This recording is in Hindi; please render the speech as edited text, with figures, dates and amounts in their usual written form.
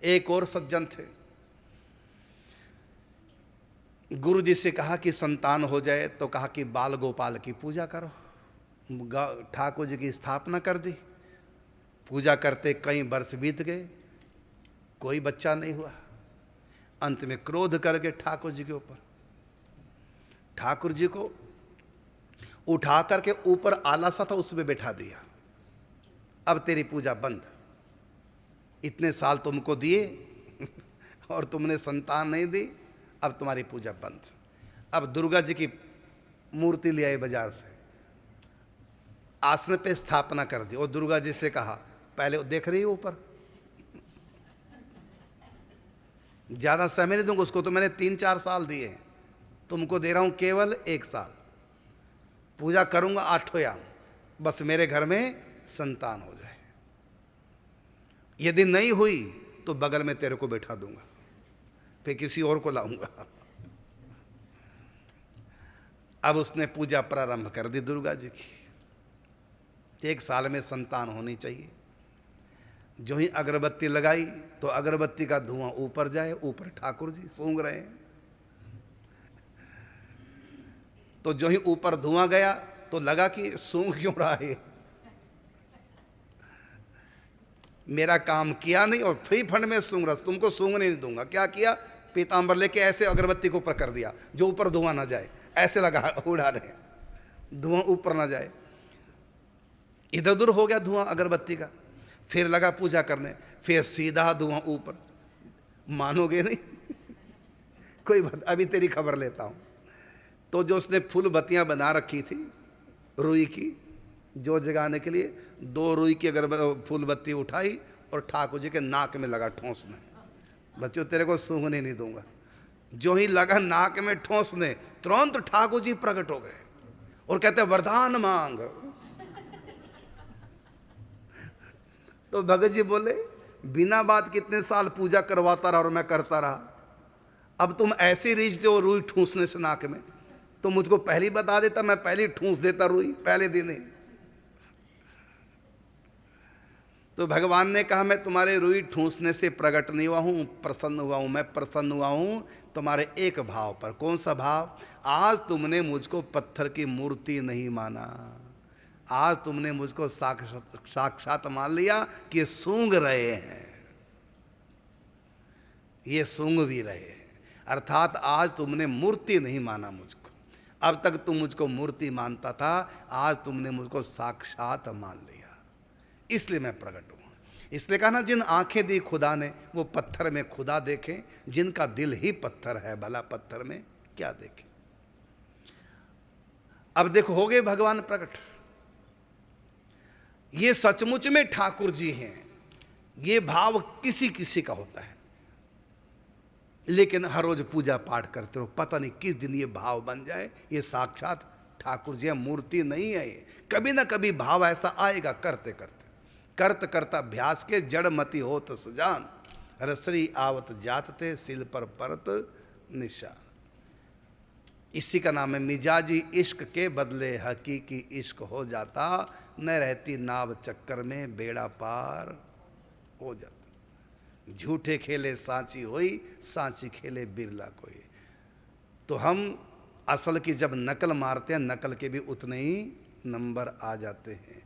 एक और सज्जन थे, गुरु जी से कहा कि संतान हो जाए, तो कहा कि बाल गोपाल की पूजा करो। ठाकुर जी की स्थापना कर दी, पूजा करते कई वर्ष बीत गए, कोई बच्चा नहीं हुआ। अंत में क्रोध करके ठाकुर जी के ऊपर, ठाकुर जी को उठा करके ऊपर आला सा था उसमें बैठा दिया, अब तेरी पूजा बंद, इतने साल तुमको दिए और तुमने संतान नहीं दी, अब तुम्हारी पूजा बंद। अब दुर्गा जी की मूर्ति ले आए बाजार से, आसन पे स्थापना कर दी और दुर्गा जी से कहा, पहले देख रही हो ऊपर, ज्यादा समय नहीं दूंगा उसको, तो मैंने 3-4 साल दिए हैं, तुमको दे रहा हूं केवल 1 साल, पूजा करूंगा 8 याम, बस मेरे घर में संतान हो जाए, यदि नहीं हुई तो बगल में तेरे को बैठा दूंगा, फिर किसी और को लाऊंगा। अब उसने पूजा प्रारंभ कर दी दुर्गा जी की, 1 साल में संतान होनी चाहिए। जो ही अगरबत्ती लगाई तो अगरबत्ती का धुआं ऊपर जाए, ऊपर ठाकुर जी सूंघ रहे हैं, तो जो ही ऊपर धुआं गया तो लगा कि सूंघ क्यों रहा है, मेरा काम किया नहीं और फ्री फंड में सूंघ रहा, तुमको सूंघने नहीं दूंगा। क्या किया, पीतांबर लेके ऐसे अगरबत्ती को ऊपर कर दिया, जो ऊपर धुआं ना जाए, ऐसे लगा उड़ा रहे, धुआं ऊपर ना जाए, इधर उधर हो गया धुआं अगरबत्ती का। फिर लगा पूजा करने, फिर सीधा धुआं ऊपर, मानोगे नहीं कोई बात, अभी तेरी खबर लेता हूं। तो जो उसने फूल बत्तियां बना रखी थी रुई की, जो जगाने के लिए, 2 रुई की फूल बत्ती उठाई और ठाकुर जी के नाक में लगा ठोंसने, बच्चों तेरे को सूंघने नहीं दूंगा। जो ही लगा नाक में ठोंसने, तुरंत ठाकुर जी प्रकट हो गए और कहते वरदान मांग। तो भगत जी बोले, बिना बात कितने साल पूजा करवाता रहा और मैं करता रहा, अब तुम ऐसे रीझते हो रुई ठूंसने से नाक में, तो मुझको पहले बता देता, मैं पहले ठूंस देता रुई पहले दिन ही। तो भगवान ने कहा, मैं तुम्हारे रुई ठूंसने से प्रकट नहीं हुआ हूं, प्रसन्न हुआ हूं, मैं प्रसन्न हुआ हूं तुम्हारे एक भाव पर। कौन सा भाव, आज तुमने मुझको पत्थर की मूर्ति नहीं माना, आज तुमने मुझको साक्षात मान लिया कि ये सूंघ रहे हैं, ये सूंघ भी रहे हैं, अर्थात आज तुमने मूर्ति नहीं माना मुझको। अब तक तुम मुझको मूर्ति मानता था, आज तुमने मुझको साक्षात मान लिया, इसलिए मैं प्रकट हूं। इसलिए कहा ना, जिन आंखें दी खुदा ने वो पत्थर में खुदा देखें, जिनका दिल ही पत्थर है भला पत्थर में क्या देखें। अब देखो हो गए भगवान प्रकट, ये सचमुच में ठाकुर जी हैं। ये भाव किसी किसी का होता है, लेकिन हर रोज पूजा पाठ करते रहो, पता नहीं किस दिन ये भाव बन जाए, ये साक्षात ठाकुर जी है, मूर्ति नहीं है ये। कभी ना कभी भाव ऐसा आएगा, करते करते करत करता अभ्यास के, जड़ मति होत सजान, रसरी आवत जात थे, सिल पर परत निशान। इसी का नाम है मिजाजी इश्क के बदले हकीकी इश्क हो जाता, न रहती नाव चक्कर में बेड़ा पार हो जाता। झूठे खेले सांची होई, सांची खेले बिरला कोई। तो हम असल की जब नकल मारते हैं, नकल के भी उतने ही नंबर आ जाते हैं।